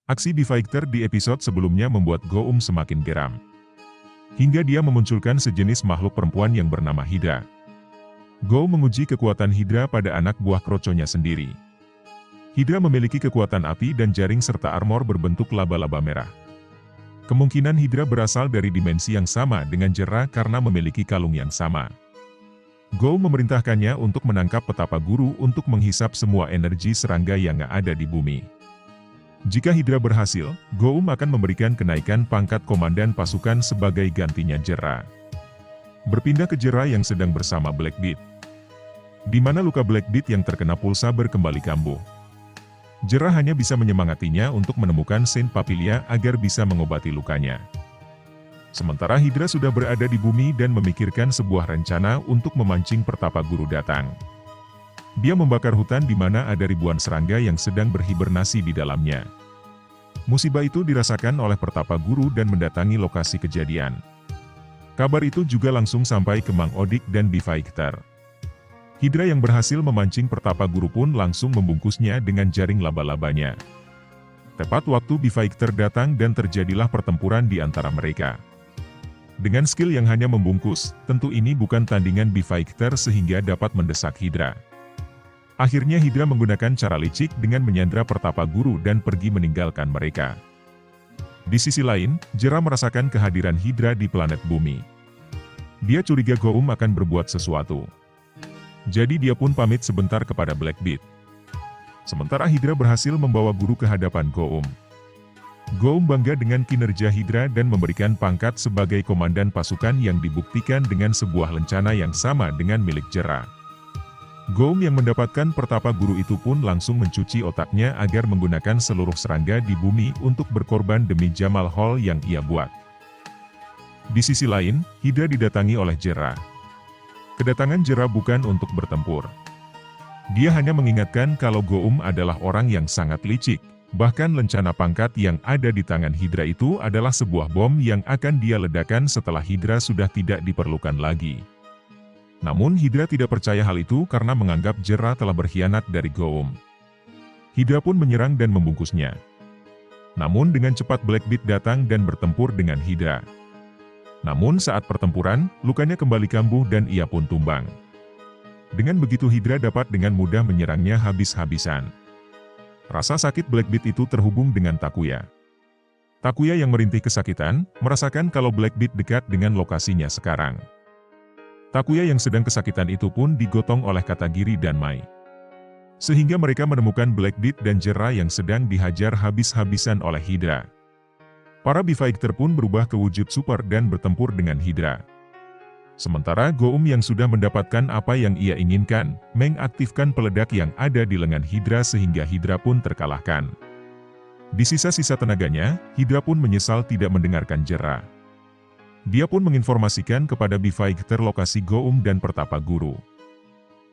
Aksi B-Fighter di episode sebelumnya membuat Go-Um semakin geram. Hingga dia memunculkan sejenis makhluk perempuan yang bernama Hydra. Go-Um menguji kekuatan Hydra pada anak buah kroconya sendiri. Hydra memiliki kekuatan api dan jaring serta armor berbentuk laba-laba merah. Kemungkinan Hydra berasal dari dimensi yang sama dengan Jera karena memiliki kalung yang sama. Go-Um memerintahkannya untuk menangkap petapa guru untuk menghisap semua energi serangga yang ada di bumi. Jika Hydra berhasil, Go-Um akan memberikan kenaikan pangkat komandan pasukan sebagai gantinya Jera. Berpindah ke Jera yang sedang bersama Black Beat, di mana luka Black Beat yang terkena pulsa kembali kambuh. Jera hanya bisa menyemangatinya untuk menemukan Saint Papilia agar bisa mengobati lukanya. Sementara Hydra sudah berada di bumi dan memikirkan sebuah rencana untuk memancing pertapa guru datang. Dia membakar hutan di mana ada ribuan serangga yang sedang berhibernasi di dalamnya. Musibah itu dirasakan oleh pertapa guru dan mendatangi lokasi kejadian. Kabar itu juga langsung sampai ke Mang Odik dan B-Fighter. Hydra yang berhasil memancing pertapa guru pun langsung membungkusnya dengan jaring laba-labanya. Tepat waktu B-Fighter datang dan terjadilah pertempuran di antara mereka. Dengan skill yang hanya membungkus, tentu ini bukan tandingan B-Fighter sehingga dapat mendesak Hydra. Akhirnya Hydra menggunakan cara licik dengan menyandra pertapa guru dan pergi meninggalkan mereka. Di sisi lain, Jera merasakan kehadiran Hydra di planet bumi. Dia curiga Go-Um akan berbuat sesuatu. Jadi dia pun pamit sebentar kepada Black Beat. Sementara Hydra berhasil membawa guru ke hadapan Go-Um. Go-Um bangga dengan kinerja Hydra dan memberikan pangkat sebagai komandan pasukan yang dibuktikan dengan sebuah lencana yang sama dengan milik Jera. Go-Um yang mendapatkan pertapa guru itu pun langsung mencuci otaknya agar menggunakan seluruh serangga di bumi untuk berkorban demi Jamal Hall yang ia buat. Di sisi lain, Hydra didatangi oleh Jera. Kedatangan Jera bukan untuk bertempur. Dia hanya mengingatkan kalau Go-Um adalah orang yang sangat licik, bahkan lencana pangkat yang ada di tangan Hydra itu adalah sebuah bom yang akan dia ledakan setelah Hydra sudah tidak diperlukan lagi. Namun Hydra tidak percaya hal itu karena menganggap Jera telah berkhianat dari Go-Um. Hydra pun menyerang dan membungkusnya. Namun dengan cepat Black Beat datang dan bertempur dengan Hydra. Namun saat pertempuran, lukanya kembali kambuh dan ia pun tumbang. Dengan begitu Hydra dapat dengan mudah menyerangnya habis-habisan. Rasa sakit Black Beat itu terhubung dengan Takuya. Takuya yang merintih kesakitan, merasakan kalau Black Beat dekat dengan lokasinya sekarang. Takuya yang sedang kesakitan itu pun digotong oleh Katagiri dan Mai. Sehingga mereka menemukan Black Beat dan Jera yang sedang dihajar habis-habisan oleh Hydra. Para B-Fighter pun berubah ke wujud super dan bertempur dengan Hydra. Sementara Go-Um yang sudah mendapatkan apa yang ia inginkan, mengaktifkan peledak yang ada di lengan Hydra sehingga Hydra pun terkalahkan. Di sisa-sisa tenaganya, Hydra pun menyesal tidak mendengarkan Jera. Dia pun menginformasikan kepada B-Fighter lokasi Go-Um dan pertapa guru.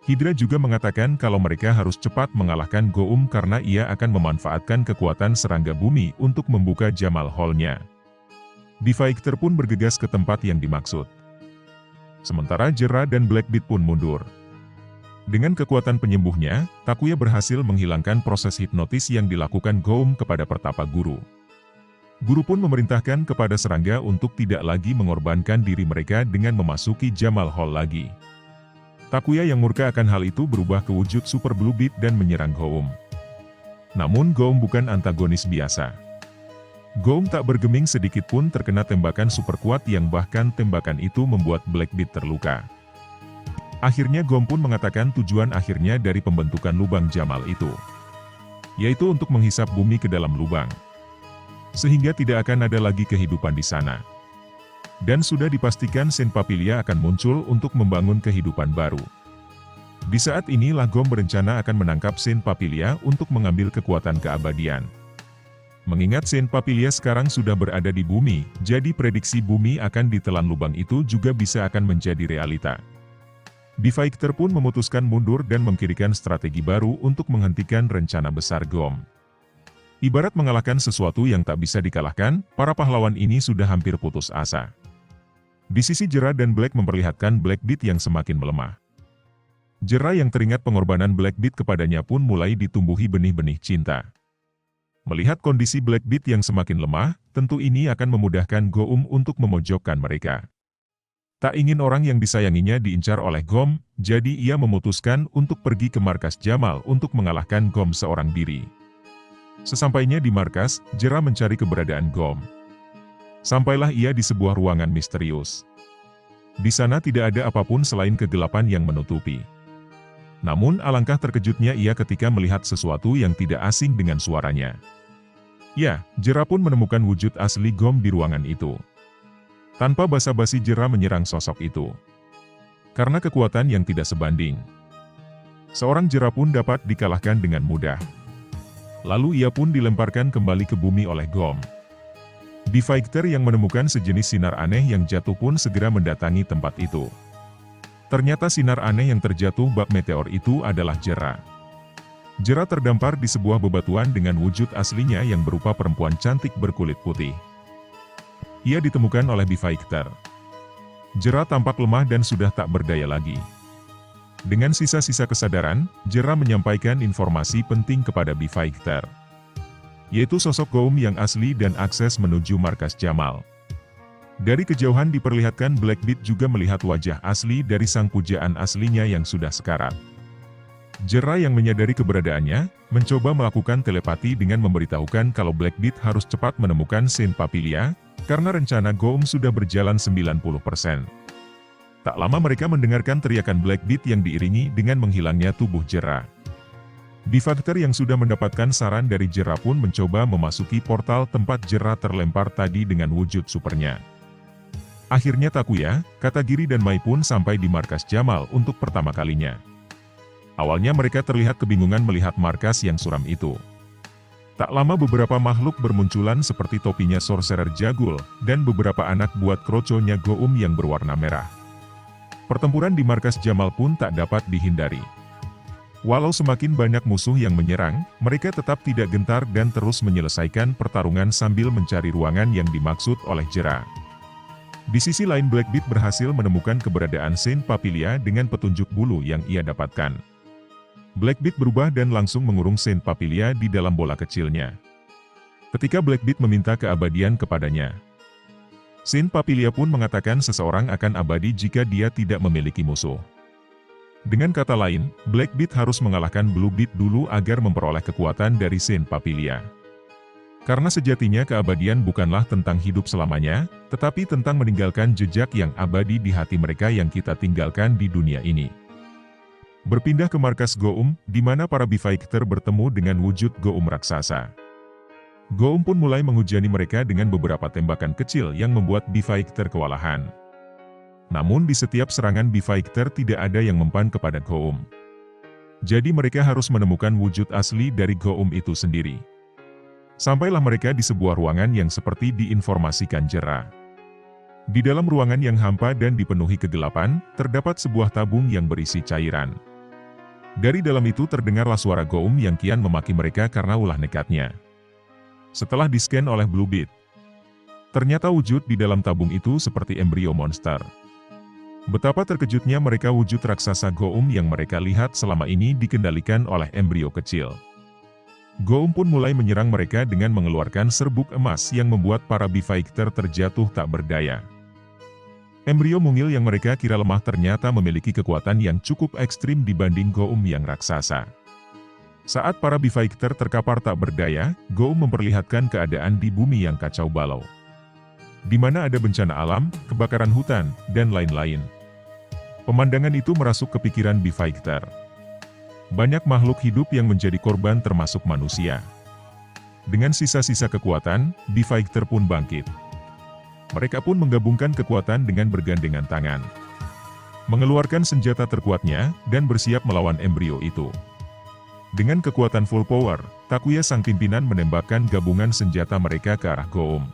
Hydra juga mengatakan kalau mereka harus cepat mengalahkan Go-Um karena ia akan memanfaatkan kekuatan serangga bumi untuk membuka Jamal Hall-nya. B-Fighter pun bergegas ke tempat yang dimaksud. Sementara Jera dan Black Beat pun mundur. Dengan kekuatan penyembuhnya, Takuya berhasil menghilangkan proses hipnotis yang dilakukan Go-Um kepada pertapa guru. Guru pun memerintahkan kepada serangga untuk tidak lagi mengorbankan diri mereka dengan memasuki Jamal Hall lagi. Takuya yang murka akan hal itu berubah ke wujud Super Blue Beat dan menyerang Go-Um. Namun Go-Um bukan antagonis biasa. Go-Um tak bergeming sedikit pun terkena tembakan super kuat yang bahkan tembakan itu membuat Black Beat terluka. Akhirnya Go-Um pun mengatakan tujuan akhirnya dari pembentukan lubang Jamal itu, yaitu untuk menghisap bumi ke dalam lubang. Sehingga tidak akan ada lagi kehidupan di sana. Dan sudah dipastikan Saint Papilia akan muncul untuk membangun kehidupan baru. Di saat inilah Go-Um berencana akan menangkap Saint Papilia untuk mengambil kekuatan keabadian. Mengingat Saint Papilia sekarang sudah berada di bumi, jadi prediksi bumi akan ditelan lubang itu juga bisa akan menjadi realita. B-Fighter pun memutuskan mundur dan memikirkan strategi baru untuk menghentikan rencana besar Go-Um. Ibarat mengalahkan sesuatu yang tak bisa dikalahkan, para pahlawan ini sudah hampir putus asa. Di sisi Jera dan Black memperlihatkan Black Beat yang semakin melemah. Jera yang teringat pengorbanan Black Beat kepadanya pun mulai ditumbuhi benih-benih cinta. Melihat kondisi Black Beat yang semakin lemah, tentu ini akan memudahkan Goum untuk memojokkan mereka. Tak ingin orang yang disayanginya diincar oleh Gom, jadi ia memutuskan untuk pergi ke markas Jamal untuk mengalahkan Gom seorang diri. Sesampainya di markas, Jera mencari keberadaan Gom. Sampailah ia di sebuah ruangan misterius. Di sana tidak ada apapun selain kegelapan yang menutupi. Namun alangkah terkejutnya ia ketika melihat sesuatu yang tidak asing dengan suaranya. Ya, Jera pun menemukan wujud asli Gom di ruangan itu. Tanpa basa-basi Jera menyerang sosok itu. Karena kekuatan yang tidak sebanding, seorang Jera pun dapat dikalahkan dengan mudah. Lalu ia pun dilemparkan kembali ke bumi oleh Gom. Fighter yang menemukan sejenis sinar aneh yang jatuh pun segera mendatangi tempat itu. Ternyata sinar aneh yang terjatuh bak meteor itu adalah Jera. Jera terdampar di sebuah bebatuan dengan wujud aslinya yang berupa perempuan cantik berkulit putih. Ia ditemukan oleh Fighter. Jera tampak lemah dan sudah tak berdaya lagi. Dengan sisa-sisa kesadaran, Jera menyampaikan informasi penting kepada Fighter, yaitu sosok Goum yang asli dan akses menuju markas Jamal. Dari kejauhan diperlihatkan Black Beat juga melihat wajah asli dari sang pujaan aslinya yang sudah sekarat. Jera yang menyadari keberadaannya, mencoba melakukan telepati dengan memberitahukan kalau Black Beat harus cepat menemukan Saint Papilia, karena rencana Goum sudah berjalan 90%. Tak lama mereka mendengarkan teriakan Black Beat yang diiringi dengan menghilangnya tubuh Jera. Fighter yang sudah mendapatkan saran dari Jera pun mencoba memasuki portal tempat Jera terlempar tadi dengan wujud supernya. Akhirnya Takuya, Katagiri dan Mai pun sampai di markas Jamal untuk pertama kalinya. Awalnya mereka terlihat kebingungan melihat markas yang suram itu. Tak lama beberapa makhluk bermunculan seperti topinya Sorcerer Jagul, dan beberapa anak buat kroconya Goum yang berwarna merah. Pertempuran di markas Jamal pun tak dapat dihindari. Walau semakin banyak musuh yang menyerang, mereka tetap tidak gentar dan terus menyelesaikan pertarungan sambil mencari ruangan yang dimaksud oleh Jera. Di sisi lain Black Beat berhasil menemukan keberadaan Saint Papilia dengan petunjuk bulu yang ia dapatkan. Black Beat berubah dan langsung mengurung Saint Papilia di dalam bola kecilnya. Ketika Black Beat meminta keabadian kepadanya, Saint Papilia pun mengatakan seseorang akan abadi jika dia tidak memiliki musuh. Dengan kata lain, Black Beat harus mengalahkan Blue Beat dulu agar memperoleh kekuatan dari Saint Papilia. Karena sejatinya keabadian bukanlah tentang hidup selamanya, tetapi tentang meninggalkan jejak yang abadi di hati mereka yang kita tinggalkan di dunia ini. Berpindah ke markas Goum, di mana para Fighter bertemu dengan wujud Goum raksasa. Goum pun mulai menghujani mereka dengan beberapa tembakan kecil yang membuat Fighter kewalahan. Namun di setiap serangan Fighter tidak ada yang mempan kepada Goum. Jadi mereka harus menemukan wujud asli dari Goum itu sendiri. Sampailah mereka di sebuah ruangan yang seperti diinformasikan Jera. Di dalam ruangan yang hampa dan dipenuhi kegelapan, terdapat sebuah tabung yang berisi cairan. Dari dalam itu terdengarlah suara Goum yang kian memaki mereka karena ulah nekatnya. Setelah di-scan oleh Blue Beat, ternyata wujud di dalam tabung itu seperti embrio monster. Betapa terkejutnya mereka wujud raksasa Goum yang mereka lihat selama ini dikendalikan oleh embrio kecil. Goum pun mulai menyerang mereka dengan mengeluarkan serbuk emas yang membuat para Fighter terjatuh tak berdaya. Embrio mungil yang mereka kira lemah ternyata memiliki kekuatan yang cukup ekstrim dibanding Goum yang raksasa. Saat para Fighter terkapar tak berdaya, Goum memperlihatkan keadaan di bumi yang kacau balau, di mana ada bencana alam, kebakaran hutan, dan lain-lain. Pemandangan itu merasuk ke pikiran Fighter. Banyak makhluk hidup yang menjadi korban termasuk manusia. Dengan sisa-sisa kekuatan, Fighter pun bangkit. Mereka pun menggabungkan kekuatan dengan bergandengan tangan, mengeluarkan senjata terkuatnya, dan bersiap melawan embrio itu. Dengan kekuatan full power, Takuya sang pimpinan menembakkan gabungan senjata mereka ke arah Goum.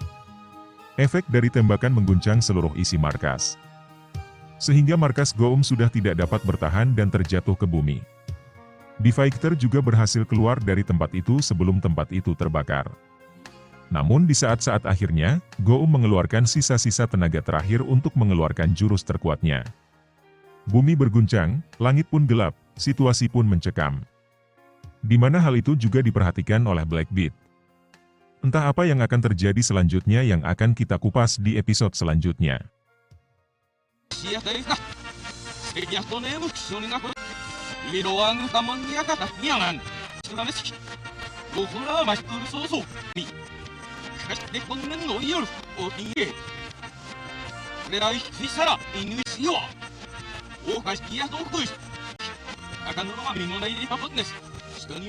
Efek dari tembakan mengguncang seluruh isi markas, sehingga markas Goum sudah tidak dapat bertahan dan terjatuh ke bumi. Fighter juga berhasil keluar dari tempat itu sebelum tempat itu terbakar. Namun di saat-saat akhirnya, Goum mengeluarkan sisa-sisa tenaga terakhir untuk mengeluarkan jurus terkuatnya. Bumi berguncang, langit pun gelap, situasi pun mencekam. Di mana hal itu juga diperhatikan oleh Black Beat. Entah apa yang akan terjadi selanjutnya yang akan kita kupas di episode selanjutnya. シアタリカセキャストネームキショニガコイロワングタマンギアカタニャガンチュラメシキゴフラーマシクルソーソミカシテコンネンノイヨルオティエレライフィサライヌイシヨオカシキヤトクイアカヌロマミノナイリパポンネスシトニオ